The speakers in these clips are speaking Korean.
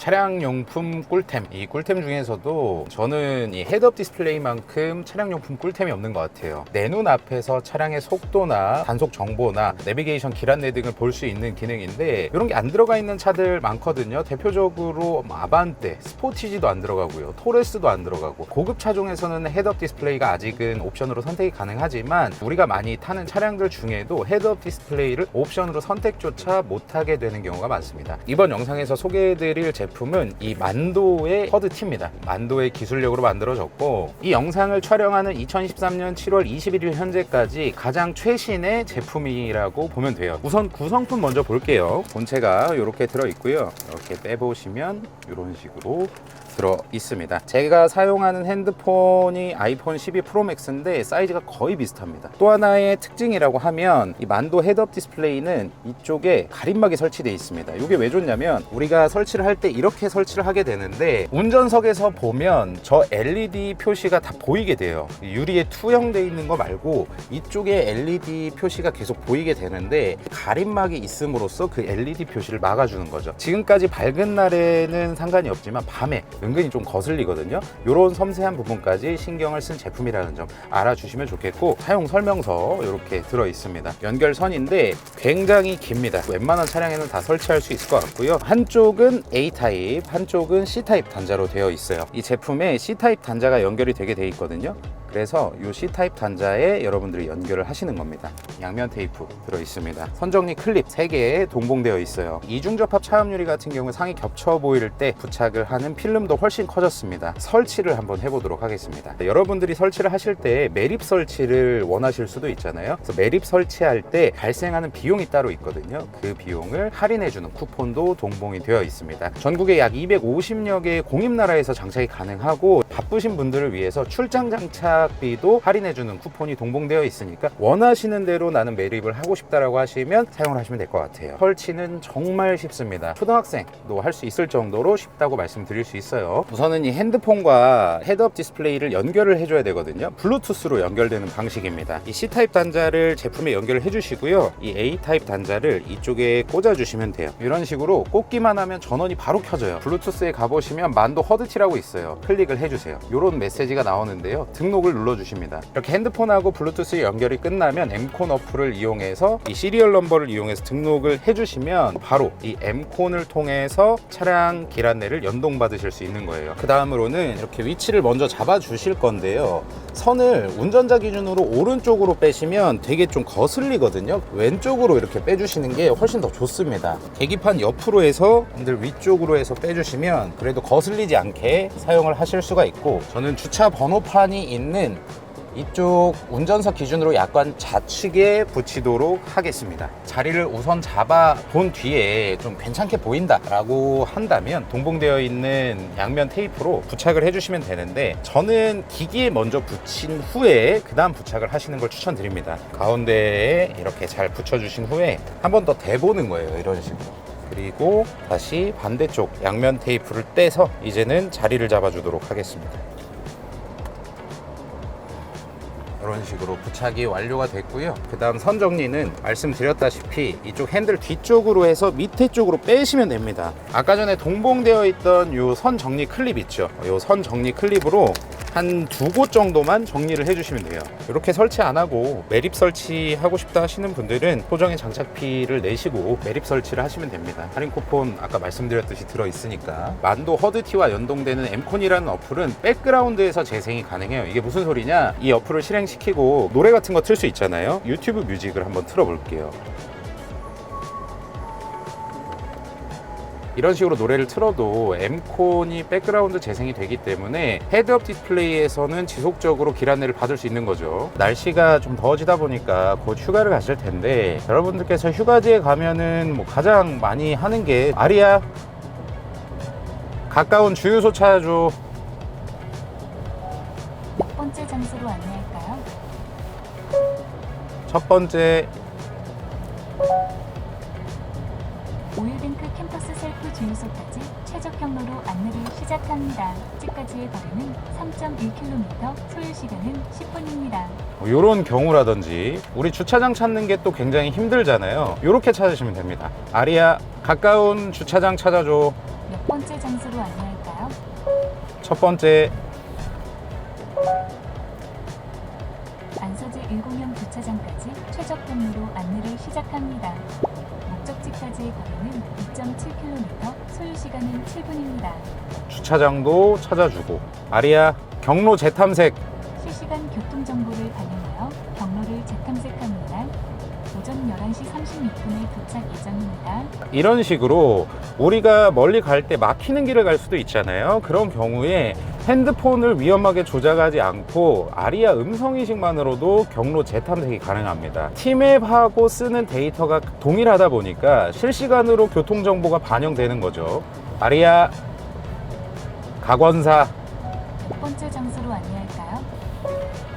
차량용품 꿀템, 이 꿀템 중에서도 저는 이 헤드업 디스플레이만큼 차량용품 꿀템이 없는 것 같아요. 내 눈 앞에서 차량의 속도나 단속 정보나 내비게이션 길 안내 등을 볼 수 있는 기능인데 이런 게 안 들어가 있는 차들 많거든요. 대표적으로 아반떼, 스포티지도 안 들어가고요, 토레스도 안 들어가고, 고급 차종에서는 헤드업 디스플레이가 아직은 옵션으로 선택이 가능하지만 우리가 많이 타는 차량들 중에도 헤드업 디스플레이를 옵션으로 선택조차 못하게 되는 경우가 많습니다. 이번 영상에서 소개해드릴 제품은 이 만도의 허드티입니다. 만도의 기술력으로 만들어졌고, 이 영상을 촬영하는 2023년 7월 21일 현재까지 가장 최신의 제품이라고 보면 돼요. 우선 구성품 먼저 볼게요. 본체가 이렇게 들어있고요. 이렇게 빼보시면 이런 식으로 들어 있습니다. 제가 사용하는 핸드폰이 아이폰 12 프로맥스인데 사이즈가 거의 비슷합니다. 또 하나의 특징이라고 하면 이 만도 헤드업 디스플레이는 이쪽에 가림막이 설치되어 있습니다. 이게 왜 좋냐면 우리가 설치를 할 때 이렇게 설치를 하게 되는데 운전석에서 보면 저 LED 표시가 다 보이게 돼요. 유리에 투영되어 있는 거 말고 이쪽에 LED 표시가 계속 보이게 되는데 가림막이 있음으로써 그 LED 표시를 막아주는 거죠. 지금까지 밝은 날에는 상관이 없지만 밤에 은근히 좀 거슬리거든요. 이런 섬세한 부분까지 신경을 쓴 제품이라는 점 알아주시면 좋겠고, 사용 설명서 이렇게 들어 있습니다. 연결선인데 굉장히 깁니다. 웬만한 차량에는 다 설치할 수 있을 것 같고요. 한쪽은 A타입, 한쪽은 C타입 단자로 되어 있어요. 이 제품에 C타입 단자가 연결이 되게 돼 있거든요. 그래서 이 C타입 단자에 여러분들이 연결을 하시는 겁니다. 양면 테이프 들어 있습니다. 선정리 클립 3개 동봉되어 있어요. 이중접합 차음유리 같은 경우 상이 겹쳐 보일 때 부착을 하는 필름도 훨씬 커졌습니다. 설치를 한번 해보도록 하겠습니다. 여러분들이 설치를 하실 때 매립 설치를 원하실 수도 있잖아요. 그래서 매립 설치할 때 발생하는 비용이 따로 있거든요. 그 비용을 할인해주는 쿠폰도 동봉이 되어 있습니다. 전국에 약 250여 개의 공입나라에서 장착이 가능하고, 바쁘신 분들을 위해서 출장 장착비도 할인해주는 쿠폰이 동봉되어 있으니까 원하시는 대로 나는 매립을 하고 싶다라고 하시면 사용을 하시면 될 것 같아요. 설치는 정말 쉽습니다. 초등학생도 할 수 있을 정도로 쉽다고 말씀드릴 수 있어요. 우선은 이 핸드폰과 헤드업 디스플레이를 연결을 해줘야 되거든요. 블루투스로 연결되는 방식입니다. 이 C타입 단자를 제품에 연결을 해주시고요. 이 A타입 단자를 이쪽에 꽂아주시면 돼요. 이런 식으로 꽂기만 하면 전원이 바로 켜져요. 블루투스에 가보시면 만도 허드티라고 있어요. 클릭을 해주세요. 이런 메시지가 나오는데요. 등록을 눌러주십니다. 이렇게 핸드폰하고 블루투스 연결이 끝나면 M콘 어플을 이용해서 이 시리얼 넘버를 이용해서 등록을 해주시면 바로 이 M콘을 통해서 차량 길 안내를 연동받으실 수 있는 거예요. 그 다음으로는 이렇게 위치를 먼저 잡아 주실 건데요. 선을 운전자 기준으로 오른쪽으로 빼시면 되게 좀 거슬리거든요. 왼쪽으로 이렇게 빼주시는 게 훨씬 더 좋습니다. 계기판 옆으로 해서 위쪽으로 해서 빼주시면 그래도 거슬리지 않게 사용을 하실 수가 있고, 저는 주차 번호판이 있는 이쪽 운전석 기준으로 약간 좌측에 붙이도록 하겠습니다. 자리를 우선 잡아 본 뒤에 좀 괜찮게 보인다 라고 한다면 동봉되어 있는 양면 테이프로 부착을 해주시면 되는데, 저는 기기에 먼저 붙인 후에 그 다음 부착을 하시는 걸 추천드립니다. 가운데에 이렇게 잘 붙여주신 후에 한 번 더 대보는 거예요. 이런 식으로. 그리고 다시 반대쪽 양면 테이프를 떼서 이제는 자리를 잡아주도록 하겠습니다. 이런 식으로 부착이 완료가 됐고요. 그 다음 선 정리는 말씀드렸다시피 이쪽 핸들 뒤쪽으로 해서 밑에 쪽으로 빼시면 됩니다. 아까 전에 동봉되어 있던 이 선 정리 클립 있죠. 이 선 정리 클립으로 한 2곳 정도만 정리를 해주시면 돼요. 이렇게 설치 안 하고 매립 설치하고 싶다 하시는 분들은 소정의 장착비를 내시고 매립 설치를 하시면 됩니다. 할인 쿠폰 아까 말씀드렸듯이 들어있으니까. 만도 허드티와 연동되는 M콘이라는 어플은 백그라운드에서 재생이 가능해요. 이게 무슨 소리냐? 이 어플을 실행시키고 노래 같은 거 틀 수 있잖아요. 유튜브 뮤직을 한번 틀어볼게요. 이런 식으로 노래를 틀어도 M콘이 백그라운드 재생이 되기 때문에 헤드업 디스플레이에서는 지속적으로 길 안내를 받을 수 있는 거죠. 날씨가 좀 더워지다 보니까 곧 휴가를 가실 텐데, 여러분들께서 휴가지에 가면은 뭐 가장 많이 하는 게, 아리야 가까운 주유소 찾아줘. 몇 번째 장소로 안내할까요? 첫 번째. 오일뱅크 캠퍼스 셀프 주유소까지 최적 경로로 안내를 시작합니다. 집까지의 거리는 3.1km, 소요 시간은 10분입니다. 이런 경우라든지, 우리 주차장 찾는 게 또 굉장히 힘들잖아요. 이렇게 찾으시면 됩니다. 아리야 가까운 주차장 찾아줘. 몇 번째 장소로 안내할까요? 첫 번째, 안서재 1공영 주차장까지 최적 경로로 안내를 시작합니다. 목적지까지의 거리는 2.7km, 소요시간은 7분입니다. 주차장도 찾아주고. 아리아, 경로 재탐색. 실시간 교통정보를 반영하여 경로를 재탐색합니다. 오전 11시 36분에 도착 예정입니다. 이런 식으로 우리가 멀리 갈 때 막히는 길을 갈 수도 있잖아요. 그런 경우에 핸드폰을 위험하게 조작하지 않고 아리아 음성인식만으로도 경로 재탐색이 가능합니다. 티맵하고 쓰는 데이터가 동일하다 보니까 실시간으로 교통정보가 반영되는 거죠. 아리아, 각원사. 두 번째 장소로 안내할까요?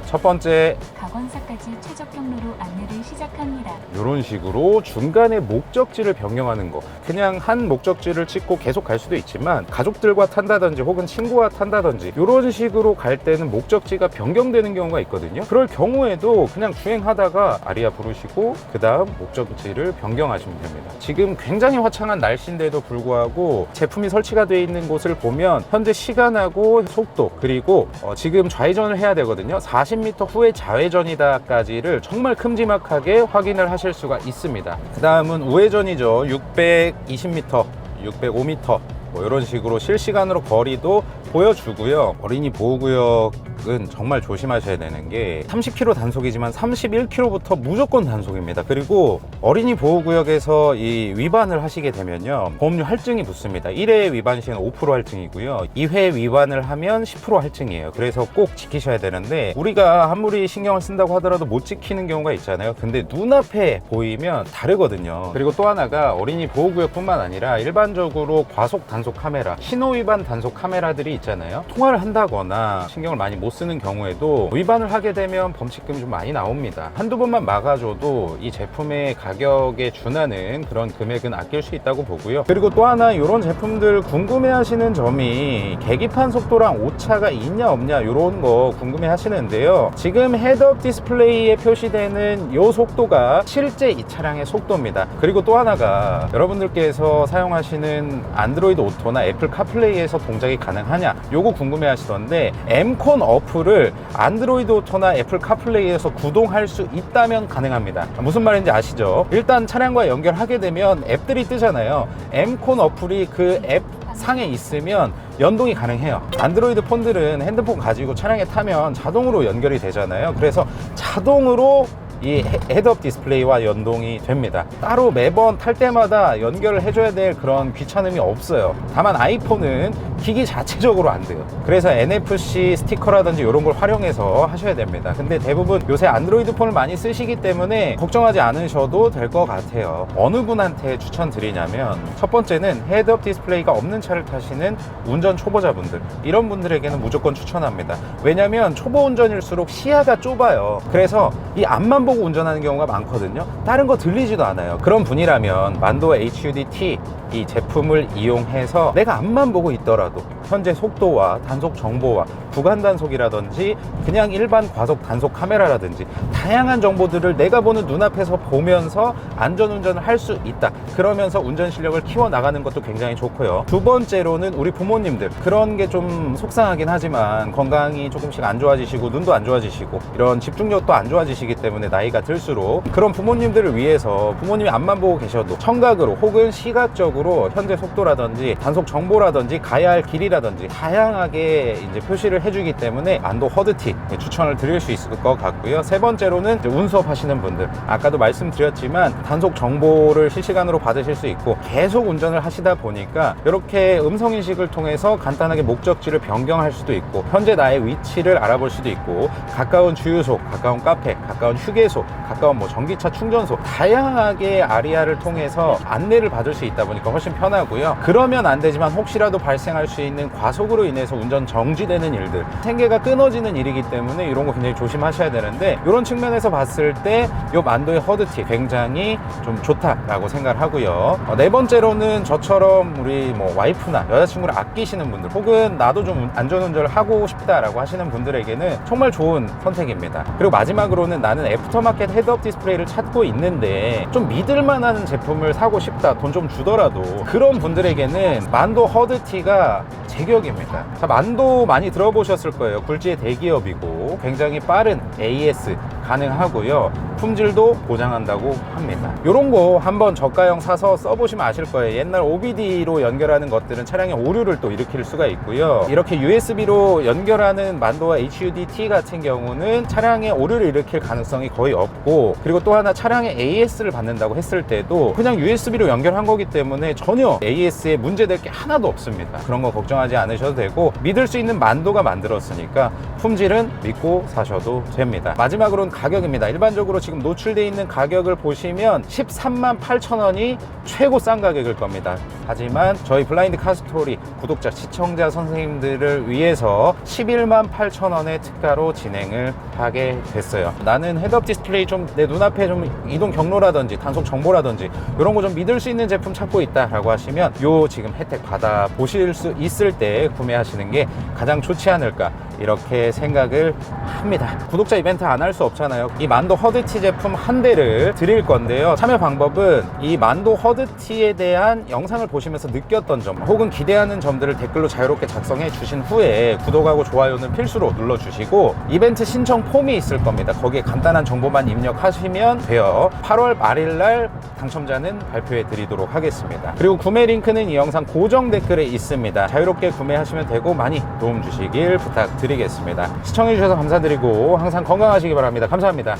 첫 번째, 각원사까지 최적 경로로 안내를 시작합니다. 이런 식으로 중간에 목적지를 변경하는 거. 그냥 한 목적지를 찍고 계속 갈 수도 있지만 가족들과 탄다든지 혹은 친구와 탄다든지 이런 식으로 갈 때는 목적지가 변경되는 경우가 있거든요. 그럴 경우에도 그냥 주행하다가 아리아 부르시고 그 다음 목적지를 변경하시면 됩니다. 지금 굉장히 화창한 날씨인데도 불구하고 제품이 설치가 되어 있는 곳을 보면 현재 시간하고 속도 그리고 지금 좌회전을 해야 되거든요. 40m 후에 좌회전이다까지를 정말 큼지막하게 확인을 하실 수가 있습니다. 그 다음은 우회전이죠. 620m, 605m 뭐 이런 식으로 실시간으로 거리도 보여주고요. 어린이 보호구역은 정말 조심하셔야 되는 게 30km 단속이지만 31km부터 무조건 단속입니다. 그리고 어린이 보호구역에서 이 위반을 하시게 되면요, 보험료 할증이 붙습니다. 1회 위반 시에는 5% 할증이고요, 2회 위반을 하면 10% 할증이에요. 그래서 꼭 지키셔야 되는데 우리가 아무리 신경을 쓴다고 하더라도 못 지키는 경우가 있잖아요. 근데 눈앞에 보이면 다르거든요. 그리고 또 하나가 어린이 보호구역뿐만 아니라 일반적으로 과속 단속 카메라, 신호 위반 단속 카메라들이 있잖아요. 통화를 한다거나 신경을 많이 못 쓰는 경우에도 위반을 하게 되면 범칙금이 좀 많이 나옵니다. 한두 번만 막아줘도 이 제품의 가격에 준하는 그런 금액은 아낄 수 있다고 보고요. 그리고 또 하나 이런 제품들 궁금해 하시는 점이 계기판 속도랑 오차가 있냐 없냐 이런 거 궁금해 하시는데요. 지금 헤드업 디스플레이에 표시되는 이 속도가 실제 이 차량의 속도입니다. 그리고 또 하나가 여러분들께서 사용하시는 안드로이드 오토나 애플 카플레이에서 동작이 가능하냐 요거 궁금해 하시던데, 엠콘 어플을 안드로이드 오토나 애플 카플레이에서 구동할 수 있다면 가능합니다. 무슨 말인지 아시죠? 일단 차량과 연결하게 되면 앱들이 뜨잖아요. 엠콘 어플이 그 앱 상에 있으면 연동이 가능해요. 안드로이드 폰들은 핸드폰 가지고 차량에 타면 자동으로 연결이 되잖아요. 그래서 자동으로 이 헤드업 디스플레이와 연동이 됩니다. 따로 매번 탈 때마다 연결을 해줘야 될 그런 귀찮음이 없어요. 다만 아이폰은 기기 자체적으로 안 돼요. 그래서 NFC 스티커라든지 이런 걸 활용해서 하셔야 됩니다. 근데 대부분 요새 안드로이드 폰을 많이 쓰시기 때문에 걱정하지 않으셔도 될 것 같아요. 어느 분한테 추천드리냐면, 첫 번째는 헤드업 디스플레이가 없는 차를 타시는 운전 초보자분들, 이런 분들에게는 무조건 추천합니다. 왜냐면 초보 운전일수록 시야가 좁아요. 그래서 이 앞만 보고 운전하는 경우가 많거든요. 다른 거 들리지도 않아요. 그런 분이라면 만도 HUD-T 이 제품을 이용해서 내가 앞만 보고 있더라도 현재 속도와 단속 정보와 구간 단속이라든지 그냥 일반 과속 단속 카메라라든지 다양한 정보들을 내가 보는 눈앞에서 보면서 안전운전을 할 수 있다. 그러면서 운전 실력을 키워나가는 것도 굉장히 좋고요. 두 번째로는 우리 부모님들, 그런 게 좀 속상하긴 하지만 건강이 조금씩 안 좋아지시고 눈도 안 좋아지시고 이런 집중력도 안 좋아지시기 때문에 나이가 들수록 그런 부모님들을 위해서 부모님이 앞만 보고 계셔도 청각으로 혹은 시각적으로 현재 속도라든지 단속 정보라든지 가야 할 길이라든지 다양하게 이제 표시를 해주기 때문에 만도 허드티 추천을 드릴 수 있을 것 같고요. 세 번째로는 운수업 하시는 분들, 아까도 말씀드렸지만 단속 정보를 실시간으로 받으실 수 있고 계속 운전을 하시다 보니까 이렇게 음성인식을 통해서 간단하게 목적지를 변경할 수도 있고 현재 나의 위치를 알아볼 수도 있고 가까운 주유소, 가까운 카페, 가까운 휴게소, 가까운 뭐 전기차 충전소 다양하게 아리아를 통해서 안내를 받을 수 있다 보니까 훨씬 편하고요. 그러면 안 되지만 혹시라도 발생할 수 있는 과속으로 인해서 운전 정지되는 일들, 생계가 끊어지는 일이기 때문에 이런 거 굉장히 조심하셔야 되는데, 이런 측면에서 봤을 때 이 만도의 허드티 굉장히 좀 좋다라고 생각을 하고요. 네 번째로는 저처럼 우리 뭐 와이프나 여자친구를 아끼시는 분들 혹은 나도 좀 안전운전을 하고 싶다라고 하시는 분들에게는 정말 좋은 선택입니다. 그리고 마지막으로는 나는 애프터마켓 헤드업 디스플레이를 찾고 있는데 좀 믿을만한 제품을 사고 싶다, 돈 좀 주더라도 만도 그런 분들에게는 만도 허드티가 제격입니다. 자, 만도 많이 들어보셨을 거예요. 굴지의 대기업이고 굉장히 빠른 AS 가능하고요. 품질도 보장한다고 합니다. 이런 거 한번 저가형 사서 써보시면 아실 거예요. 옛날 OBD로 연결하는 것들은 차량의 오류를 또 일으킬 수가 있고요. 이렇게 USB로 연결하는 만도와 HUD-T 같은 경우는 차량의 오류를 일으킬 가능성이 거의 없고, 그리고 또 하나 차량의 AS를 받는다고 했을 때도 그냥 USB로 연결한 거기 때문에 전혀 AS에 문제될 게 하나도 없습니다. 그런 거 걱정하지 않으셔도 되고, 믿을 수 있는 만도가 만들었으니까 품질은 믿고 사셔도 됩니다. 마지막으로는 가격입니다. 일반적으로 지금 노출되어 있는 가격을 보시면 13만 8천 원이 최고 싼 가격일 겁니다. 하지만 저희 블라인드 카스토리 구독자, 시청자 선생님들을 위해서 11만 8천 원의 특가로 진행을 하게 됐어요. 나는 헤드업 디스플레이 좀 내 눈앞에 좀 이동 경로라든지 단속 정보라든지 이런 거 좀 믿을 수 있는 제품 찾고 있다 라고 하시면 요 지금 혜택 받아 보실 수 있을 때 구매하시는 게 가장 좋지 않을까, 이렇게 생각을 합니다. 구독자 이벤트 안 할 수 없잖아요. 이 만도 허드티 제품 한 대를 드릴 건데요. 참여 방법은 이 만도 허드티에 대한 영상을 보시면서 느꼈던 점 혹은 기대하는 점들을 댓글로 자유롭게 작성해 주신 후에 구독하고 좋아요는 필수로 눌러주시고, 이벤트 신청 폼이 있을 겁니다. 거기에 간단한 정보만 입력하시면 돼요. 8월 말일날 당첨자는 발표해 드리도록 하겠습니다. 그리고 구매 링크는 이 영상 고정 댓글에 있습니다. 자유롭게 구매하시면 되고 많이 도움 주시길 부탁드리겠습니다. 시청해 주셔서 감사드리고 항상 건강하시기 바랍니다. 감사합니다.